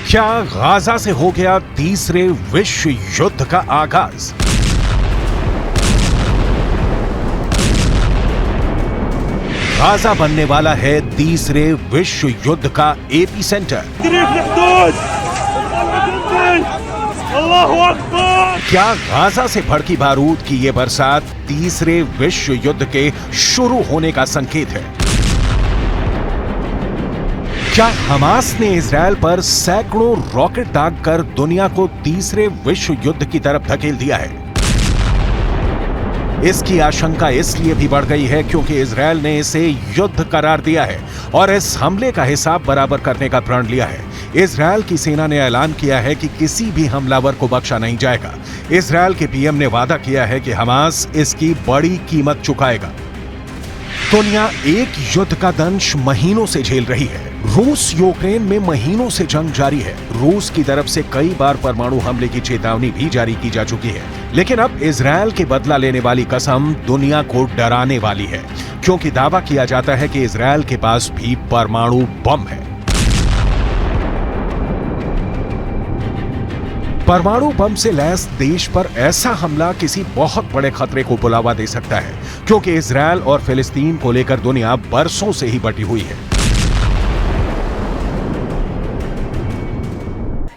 क्या गाजा से हो गया तीसरे विश्व युद्ध का आगाज? गाजा बनने वाला है तीसरे विश्व युद्ध का एपी सेंटर। क्या गाजा से भड़की बारूद की ये बरसात तीसरे विश्व युद्ध के शुरू होने का संकेत है? क्या हमास ने इजरायल पर सैकड़ों रॉकेट दागकर दुनिया को तीसरे विश्व युद्ध की तरफ धकेल दिया है? इसकी आशंका इसलिए भी बढ़ गई है क्योंकि इजरायल ने इसे युद्ध करार दिया है और इस हमले का हिसाब बराबर करने का प्रण लिया है। इजरायल की सेना ने ऐलान किया है कि किसी भी हमलावर को बख्शा नहीं जाएगा। इजरायल के पीएम ने वादा किया है कि हमास इसकी बड़ी कीमत चुकाएगा। दुनिया एक युद्ध का दंश महीनों से झेल रही है। रूस यूक्रेन में महीनों से जंग जारी है। रूस की तरफ से कई बार परमाणु हमले की चेतावनी भी जारी की जा चुकी है, लेकिन अब इजरायल के बदला लेने वाली कसम दुनिया को डराने वाली है, क्योंकि दावा किया जाता है कि इजरायल के पास भी परमाणु बम है। परमाणु बम से लैस देश पर ऐसा हमला किसी बहुत बड़े खतरे को बुलावा दे सकता है, क्योंकि इजरायल और फिलिस्तीन को लेकर दुनिया बरसों से ही बटी हुई है।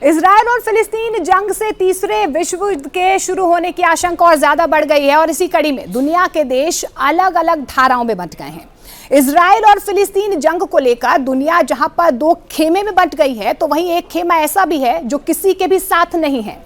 इजरायल और फिलिस्तीन जंग से तीसरे विश्व युद्ध के शुरू होने की आशंका और ज्यादा बढ़ गई है और इसी कड़ी में दुनिया के देश अलग अलग धाराओं में बंट गए हैं। इजरायल और फिलिस्तीन जंग को लेकर दुनिया जहां पर दो खेमे में बंट गई है, तो वहीं एक खेमा ऐसा भी है जो किसी के भी साथ नहीं है।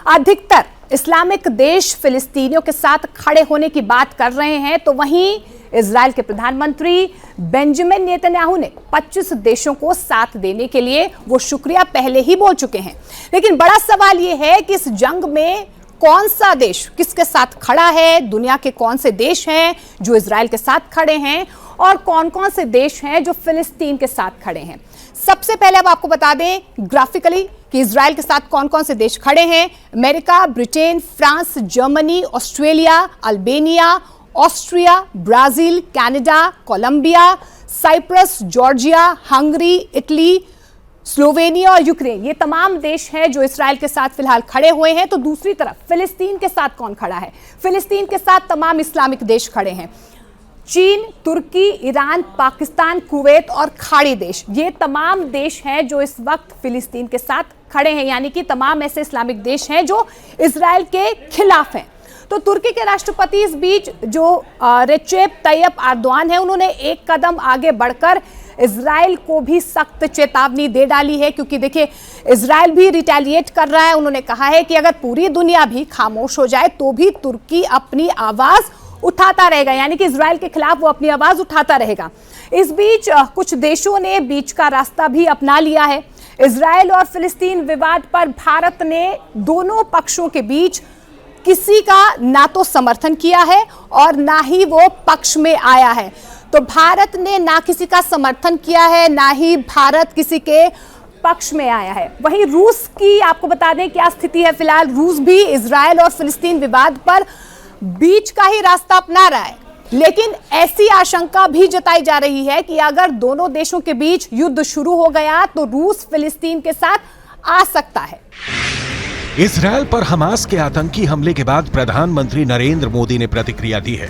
अधिकतर इस्लामिक देश फिलिस्तीनियों के साथ खड़े होने की बात कर रहे हैं, तो वहीं इजरायल के प्रधानमंत्री बेंजामिन नेतन्याहू ने 25 देशों को साथ देने के लिए वो शुक्रिया पहले ही बोल चुके हैं। लेकिन बड़ा सवाल ये है कि इस जंग में कौन सा देश किसके साथ खड़ा है, दुनिया के कौन से देश हैं जो इजरायल के साथ खड़े हैं और कौन कौन से देश हैं जो फिलिस्तीन के साथ खड़े हैं। सबसे पहले अब आपको बता दें ग्राफिकली कि इजरायल के साथ कौन कौन से देश खड़े हैं। America, Britain, France, Germany, Australia, Albania, Austria, Brazil, Canada, Colombia, Cyprus, Georgia, Hungary, Italy, Slovenia और यूक्रेन, ये तमाम देश हैं जो इजरायल के साथ फिलहाल खड़े हुए हैं। तो दूसरी तरफ फिलिस्तीन के साथ कौन खड़ा है? फिलिस्तीन के साथ तमाम इस्लामिक देश खड़े हैं। चीन, तुर्की, ईरान, पाकिस्तान, कुवैत और खाड़ी देश, ये तमाम देश हैं जो इस वक्त फिलिस्तीन के साथ खड़े हैं, यानी कि तमाम ऐसे इस्लामिक देश हैं जो इजरायल के खिलाफ हैं। तो तुर्की के राष्ट्रपति इस बीच जो रेचेप तैयप एर्दोआन है, उन्होंने एक कदम आगे बढ़कर इजरायल को भी सख्त चेतावनी दे डाली है, क्योंकि देखिए इजरायल भी रिटेलिएट कर रहा है। उन्होंने कहा है कि अगर पूरी दुनिया भी खामोश हो जाए तो भी तुर्की अपनी आवाज उठाता रहेगा, यानी कि इजरायल के खिलाफ वो अपनी आवाज उठाता रहेगा। इस बीच कुछ देशों ने बीच का रास्ता भी अपना लिया है। इजरायल और फिलिस्तीन विवाद पर भारत ने दोनों पक्षों के बीच किसी का ना तो समर्थन किया है और ना ही वो पक्ष में आया है। तो भारत ने ना किसी का समर्थन किया है, ना ही भारत किसी के पक्ष में आया है। वहीं रूस की आपको बता दें क्या स्थिति है। फिलहाल रूस भी इजरायल और फिलिस्तीन विवाद पर बीच का ही रास्ता अपना रहा है, लेकिन ऐसी आशंका भी जताई जा रही है कि अगर दोनों देशों के बीच युद्ध शुरू हो गया तो रूस फिलिस्तीन के साथ आ सकता है। इजरायल पर हमास के आतंकी हमले के बाद प्रधानमंत्री नरेंद्र मोदी ने प्रतिक्रिया दी है।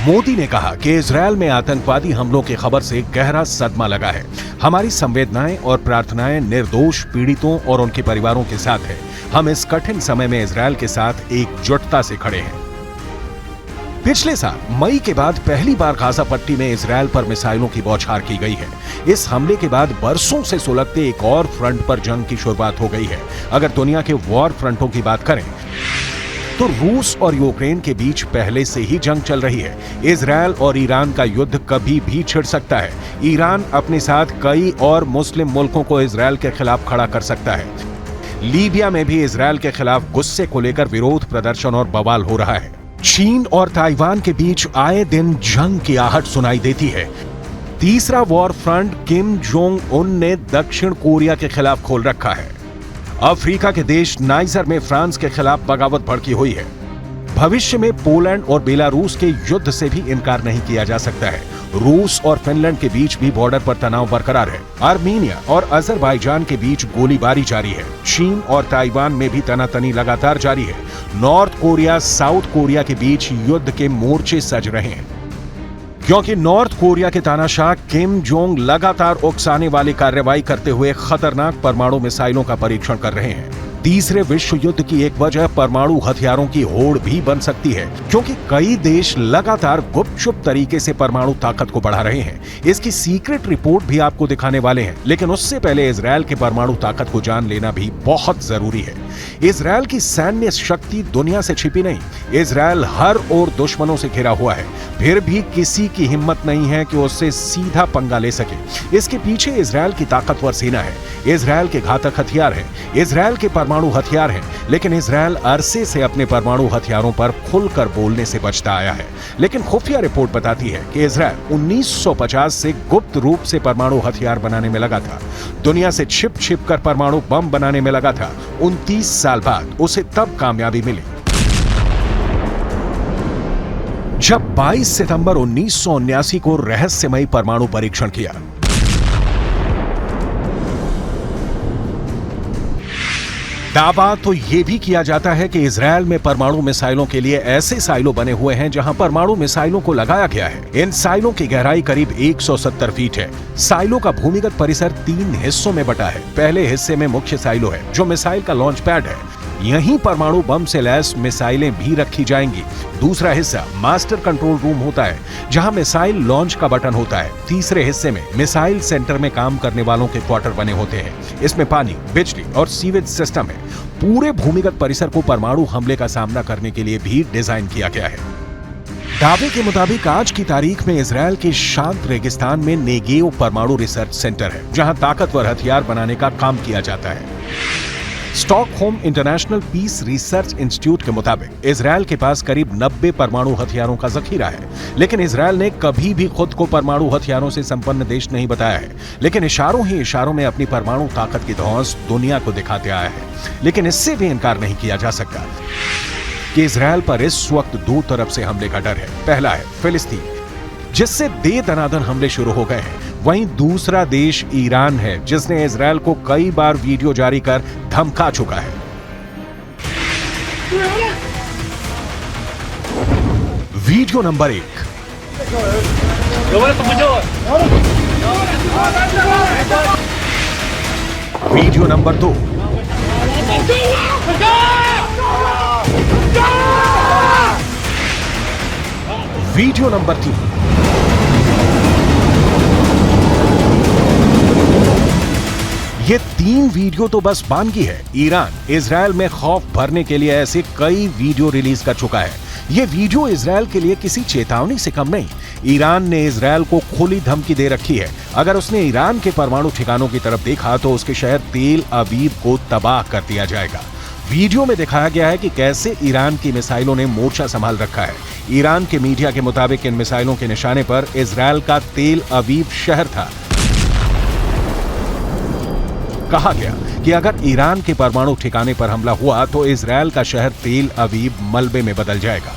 मोदी ने कहा कि इजरायल में आतंकवादी हमलों की खबर से गहरा सदमा लगा है। हमारी संवेदनाएं और प्रार्थनाएं निर्दोष पीड़ितों और उनके परिवारों के साथ है। हम इस कठिन समय में इजरायल के साथ एकजुटता से खड़े हैं। पिछले साल मई के बाद पहली बार गाजा पट्टी में इजरायल पर मिसाइलों की बौछार की गई है। इस हमले के बाद बरसों से सुलगते एक और फ्रंट पर जंग की शुरुआत हो गई है। अगर दुनिया के वॉर फ्रंटों की बात करें तो रूस और यूक्रेन के बीच पहले से ही जंग चल रही है। इजरायल और ईरान का युद्ध कभी भी छिड़ सकता है। ईरान अपने साथ कई और मुस्लिम मुल्कों को इजरायल के खिलाफ खड़ा कर सकता है। लीबिया में भी इजरायल के खिलाफ गुस्से को लेकर विरोध प्रदर्शन और बवाल हो रहा है। चीन और ताइवान के बीच आए दिन जंग की आहट सुनाई देती है। तीसरा war front Kim Jong Un ने दक्षिण कोरिया के खिलाफ खोल रखा है। अफ्रीका के देश नाइजर में फ्रांस के खिलाफ बगावत भड़की हुई है। भविष्य में पोलैंड और बेलारूस के युद्ध से भी इनकार नहीं किया जा सकता है। रूस और फिनलैंड के बीच भी बॉर्डर पर तनाव बरकरार है। आर्मीनिया और अजरबैजान के बीच गोलीबारी जारी है। चीन और ताइवान में भी तनातनी लगातार जारी है। नॉर्थ कोरिया साउथ कोरिया के बीच युद्ध के मोर्चे सज रहे हैं, क्योंकि नॉर्थ कोरिया के तानाशाह किम जोंग लगातार उकसाने वाली कार्रवाई करते हुए खतरनाक परमाणु मिसाइलों का परीक्षण कर रहे हैं। तीसरे विश्व युद्ध की एक वजह परमाणु हथियारों की होड़ भी बन सकती है, क्योंकि कई देश लगातार गुपचुप तरीके से परमाणु ताकत को बढ़ा रहे हैं। इसकी सीक्रेट रिपोर्ट भी आपको दिखाने वाले हैं, लेकिन उससे पहले इजरायल के परमाणु ताकत को जान लेना भी बहुत जरूरी है। इजरायल की सैन्य शक्ति दुनिया से छिपी नहीं। इजरायल हर ओर दुश्मनों से घिरा हुआ है, फिर भी किसी की हिम्मत नहीं है कि उससे सीधा पंगा ले सके। इसके पीछे इजरायल की ताकतवर सेना है, इजरायल के घातक हथियार है, इजरायल के परमाणु हथियार हैं, लेकिन इजरायल अरसे से अपने परमाणु हथियारों पर खुलकर बोलने से बचता आया है। लेकिन खुफिया रिपोर्ट बताती है कि इजरायल 1950 से गुप्त रूप से परमाणु हथियार बनाने में लगा था। दुनिया से छिप छिप कर परमाणु बम बनाने में लगा था। 29 साल बाद उसे तब कामयाबी मिली जब 22 सितंबर 1979 को रहस्यमयी परमाणु परीक्षण किया। दावा तो यह भी किया जाता है कि इजरायल में परमाणु मिसाइलों के लिए ऐसे साइलो बने हुए हैं जहां परमाणु मिसाइलों को लगाया गया है। इन साइलों की गहराई करीब 170 फीट है। साइलो का भूमिगत परिसर 3 हिस्सों में बटा है। पहले हिस्से में मुख्य साइलो है, जो मिसाइल का लॉन्च पैड है। यहीं परमाणु बम से लैस मिसाइलें भी रखी जाएंगी। दूसरा हिस्सा मास्टर कंट्रोल रूम होता है, जहां मिसाइल लॉन्च का बटन होता है। तीसरे हिस्से में मिसाइल सेंटर में काम करने वालों के क्वार्टर बने होते हैं। इसमें पानी, बिजली और सीवेज सिस्टम है। पूरे भूमिगत परिसर को परमाणु हमले का सामना करने के लिए भी डिजाइन किया गया है। दावे के मुताबिक आज की तारीख में इजरायल के शांत रेगिस्तान में नेगेव परमाणु रिसर्च सेंटर है, जहां ताकतवर हथियार बनाने का काम किया जाता है। Stockholm International Peace Research Institute के मुताबिक इजरायल के पास करीब 90 परमाणु हथियारों का जखीरा है, लेकिन इजरायल ने कभी भी खुद को परमाणु हथियारों से संपन्न देश नहीं बताया है। लेकिन इशारों ही इशारों में अपनी परमाणु ताकत की धौंस दुनिया को दिखाते आया है। लेकिन इससे भी इनकार नहीं किया जा सकता कि इजरायल पर इस वक्त 2 तरफ से हमले का डर है। पहला है फिलिस्तीन, जिससे दे दनादन हमले शुरू हो गए हैं। वहीं दूसरा देश ईरान है, जिसने इजरायल को कई बार वीडियो जारी कर धमका चुका है। Video number 1। Video number 2। Video number 3। ये 3 वीडियो तो बस बानगी है। ईरान इजरायल में खौफ भरने के लिए ऐसे कई वीडियो रिलीज कर चुका है। ये वीडियो इजरायल के लिए किसी चेतावनी से कम नहीं। ईरान ने इजरायल को खुली धमकी दे रखी है। अगर उसने ईरान के परमाणु ठिकानों की तरफ देखा तो उसके शहर तेल अवीव को तबाह कर दिया जाएगा। वीडियो में दिखाया गया है कि कैसे ईरान की मिसाइलों ने मोर्चा संभाल रखा है। ईरान के मीडिया के मुताबिक इन मिसाइलों के निशाने पर इजरायल का तेल अवीव शहर था। कहा गया कि अगर ईरान के परमाणु ठिकाने पर हमला हुआ तो इजरायल का शहर तेल अवीव मलबे में बदल जाएगा।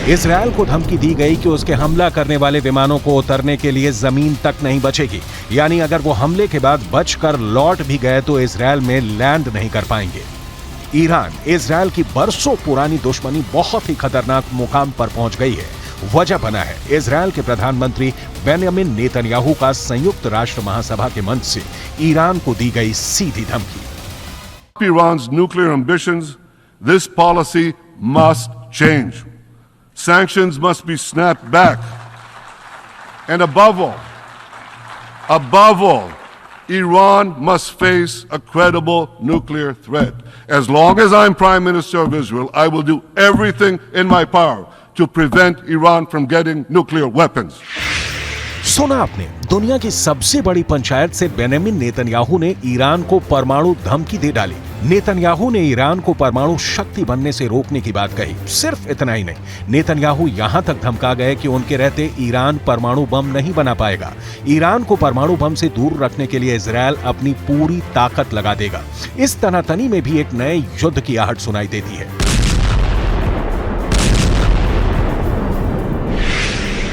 इजरायल को धमकी दी गई कि उसके हमला करने वाले विमानों को उतरने के लिए जमीन तक नहीं बचेगी, यानी अगर वो हमले के बाद बचकर लौट भी गए तो इजरायल में लैंड नहीं कर पाएंगे। ईरान इजरायल की बरसों पुरानी दुश्मनी बहुत ही खतरनाक मुकाम पर पहुंच गई है। वजह बना है इजरायल के प्रधानमंत्री बेन्यामिन नेतन्याहू का संयुक्त राष्ट्र महासभा के मंच से ईरान को दी गई सीधी धमकी। Iran's nuclear ambitions, this policy must change. Sanctions must be snapped back. And above all, Iran must face a credible nuclear threat. As long as I'm Prime Minister of Israel, I will do everything in my power to prevent Iran from getting nuclear weapons. सुना आपने, दुनिया की सबसे बड़ी पंचायत से Benjamin Netanyahu ने Iran को परमाणु धमकी दे डाली। नेतन्याहू ने ईरान को परमाणु शक्ति बनने से रोकने की बात कही। सिर्फ इतना ही नहीं, नेतन्याहू यहां तक धमका गए कि उनके रहते ईरान परमाणु बम नहीं बना पाएगा। ईरान को परमाणु बम से दूर रखने के लिए इजरायल अपनी पूरी ताकत लगा देगा। इस तनातनी में भी एक नए युद्ध की आहट सुनाई देती है।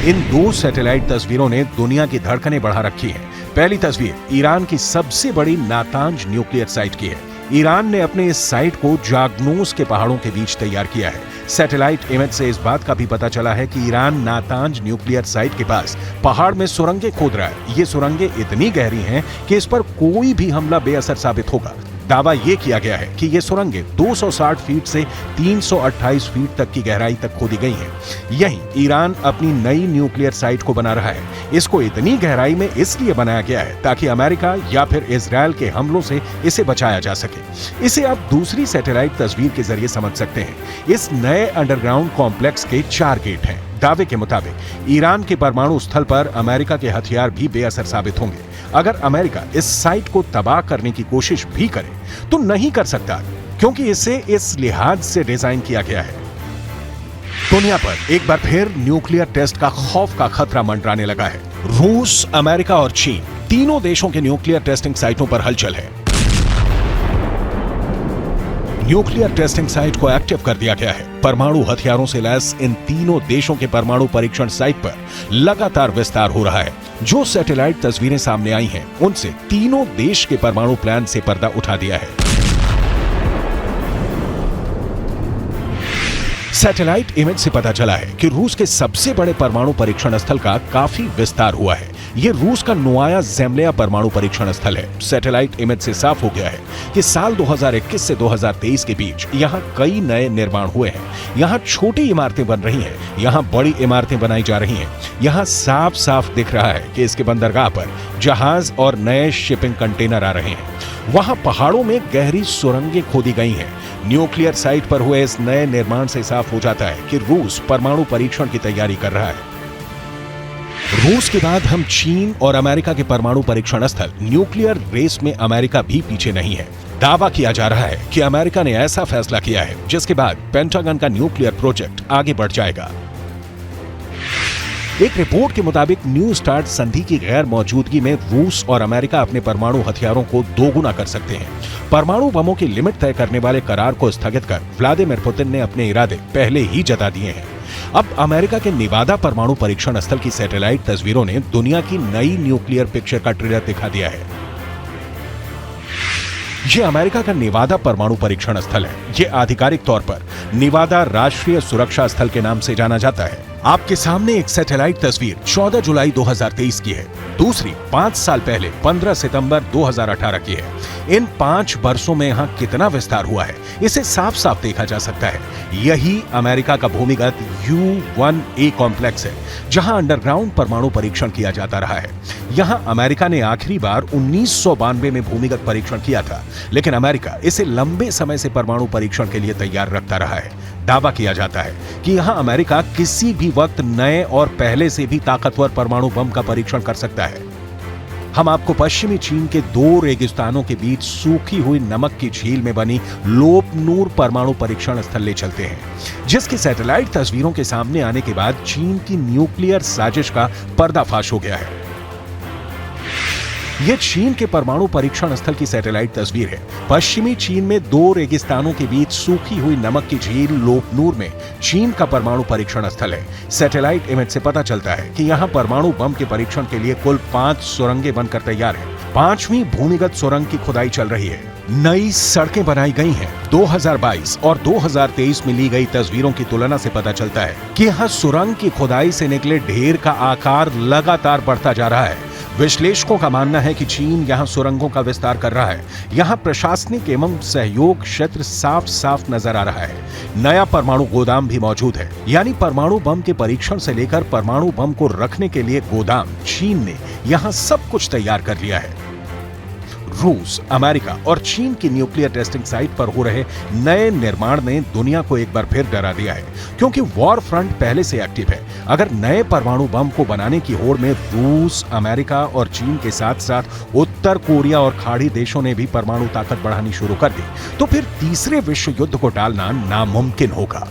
इन दो सैटेलाइट तस्वीरों ने दुनिया की धड़कनें बढ़ा रखी हैं। पहली तस्वीर ईरान की सबसे बड़ी नातांज न्यूक्लियर साइट की है। ईरान ने अपने इस साइट को जागनोस के पहाड़ों के बीच तैयार किया है। सैटेलाइट इमेज से इस बात का भी पता चला है कि ईरान नातांज न्यूक्लियर साइट के पास पहाड़ में सुरंगें खोद रहा है। ये सुरंगें इतनी गहरी हैं कि इस पर कोई भी हमला बेअसर साबित होगा। दावा यह किया गया है कि ये सुरंगें 260 फीट से 328 फीट तक की गहराई तक खोदी गई हैं। यहीं ईरान अपनी नई न्यूक्लियर साइट को बना रहा है। इसको इतनी गहराई में इसलिए बनाया गया है ताकि अमेरिका या फिर इजरायल के हमलों से इसे बचाया जा सके। इसे आप दूसरी सैटेलाइट तस्वीर के जरिए समझ सकते हैं। इस नए अंडरग्राउंड कॉम्प्लेक्स के 4 गेट हैं। दावे के मुताबिक ईरान के परमाणु स्थल पर अमेरिका के हथियार भी बेअसर साबित होंगे। अगर अमेरिका इस साइट को तबाह करने की कोशिश भी करे तो नहीं कर सकता, क्योंकि इसे इस लिहाज से डिजाइन किया गया है। दुनिया पर एक बार फिर न्यूक्लियर टेस्ट का खौफ का खतरा मंडराने लगा है। रूस, अमेरिका और चीन तीनों देशों के न्यूक्लियर टेस्टिंग साइटों पर हलचल है। न्यूक्लियर टेस्टिंग साइट को एक्टिव कर दिया गया है। परमाणु हथियारों से लैस इन तीनों देशों के परमाणु परीक्षण साइट पर लगातार विस्तार हो रहा है। जो सैटेलाइट तस्वीरें सामने आई हैं, उनसे तीनों देश के परमाणु प्लान से पर्दा उठा दिया है। सैटेलाइट इमेज से पता चला है कि रूस के सबसे बड़े परमाणु परीक्षण स्थल का काफी विस्तार हुआ है। यह रूस का नोवाया ज़ेम्लिया परमाणु परीक्षण स्थल है। सैटेलाइट इमेज से साफ हो गया है कि साल 2021 से 2023 के बीच यहां कई नए निर्माण हुए हैं। यहां छोटी इमारतें बन रही हैं, यहां बड़ी इमारतें बनाई जा रही हैं। यहां साफ साफ दिख रहा है कि इसके बंदरगाह पर जहाज और नए शिपिंग कंटेनर आ रहे हैं। वहां पहाड़ों में गहरी सुरंगें खोदी गई हैं। न्यूक्लियर साइट पर हुए इस नए निर्माण से साफ हो जाता है कि रूस परमाणु परीक्षण की तैयारी कर रहा है। रूस के बाद हम चीन और अमेरिका के परमाणु परीक्षण स्थल न्यूक्लियर रेस में अमेरिका भी पीछे नहीं है। दावा किया जा रहा है कि अमेरिका ने ऐसा फैसला किया है जिसके बाद पेंटागन का न्यूक्लियर प्रोजेक्ट आगे बढ़ जाएगा। एक रिपोर्ट के मुताबिक न्यू स्टार्ट संधि की गैर मौजूदगी में रूस और अमेरिका अपने परमाणु हथियारों को दोगुना कर सकते हैं। परमाणु बमों की लिमिट तय करने वाले करार को स्थगित कर व्लादिमीर पुतिन ने अपने इरादे पहले ही जता दिए हैं। अब अमेरिका के नेवादा परमाणु परीक्षण स्थल की सैटेलाइट तस्वीरों ने दुनिया की नई न्यूक्लियर पिक्चर का ट्रेलर दिखा दिया है। यह अमेरिका का नेवादा परमाणु परीक्षण स्थल है। यह आधिकारिक तौर पर नेवादा राष्ट्रीय सुरक्षा स्थल के नाम से जाना जाता है। आपके सामने एक सैटेलाइट तस्वीर 14 जुलाई 2023 की है। दूसरी 5 साल पहले 15 सितंबर 2018 की है। इन 5 वर्षों में यहाँ कितना विस्तार हुआ है, इसे साफ साफ देखा जा सकता है। यही अमेरिका का भूमिगत U-1A कॉम्प्लेक्स है, जहां अंडरग्राउंड परमाणु परीक्षण किया जाता रहा है। यहां अमेरिका ने आखिरी बार 1992 में भूमिगत परीक्षण किया था, लेकिन अमेरिका इसे लंबे समय से परमाणु परीक्षण के लिए तैयार रखता रहा है। दावा किया जाता है कि यहां अमेरिका किसी भी वक्त नए और पहले से भी ताकतवर परमाणु बम का परीक्षण कर सकता है। हम आपको पश्चिमी चीन के 2 रेगिस्तानों के बीच सूखी हुई नमक की झील में बनी लोपनूर परमाणु परीक्षण स्थल ले चलते हैं, जिसकी सैटेलाइट तस्वीरों के सामने आने के बाद चीन की न्यूक्लियर साजिश का पर्दाफाश हो गया है। यह चीन के परमाणु परीक्षण स्थल की सैटेलाइट तस्वीर है। पश्चिमी चीन में 2 रेगिस्तानों के बीच सूखी हुई नमक की झील लोपनूर में चीन का परमाणु परीक्षण स्थल है। सैटेलाइट इमेज से पता चलता है कि यहाँ परमाणु बम के परीक्षण के लिए कुल 5 सुरंगें बनकर तैयार हैं। 5वीं भूमिगत सुरंग की खुदाई चल रही है। नई सड़कें बनाई गई हैं। 2022 और 2023 में ली गई तस्वीरों की तुलना से पता चलता है कि यहाँ सुरंग की खुदाई से निकले ढेर का आकार लगातार बढ़ता जा रहा है। विश्लेषकों का मानना है कि चीन यहां सुरंगों का विस्तार कर रहा है। यहां प्रशासनिक एवं सहयोग क्षेत्र साफ साफ नजर आ रहा है। नया परमाणु गोदाम भी मौजूद है, यानी परमाणु बम के परीक्षण से लेकर परमाणु बम को रखने के लिए गोदाम चीन ने यहां सब कुछ तैयार कर लिया है। रूस, अमेरिका और चीन की न्यूक्लियर टेस्टिंग साइट पर हो रहे नए निर्माण ने दुनिया को एक बार फिर डरा दिया है, क्योंकि वॉर फ्रंट पहले से एक्टिव है। अगर नए परमाणु बम को बनाने की होड़ में रूस, अमेरिका और चीन के साथ साथ उत्तर कोरिया और खाड़ी देशों ने भी परमाणु ताकत बढ़ानी शुरू कर दी, तो फिर तीसरे विश्व युद्ध को टालना नामुमकिन होगा।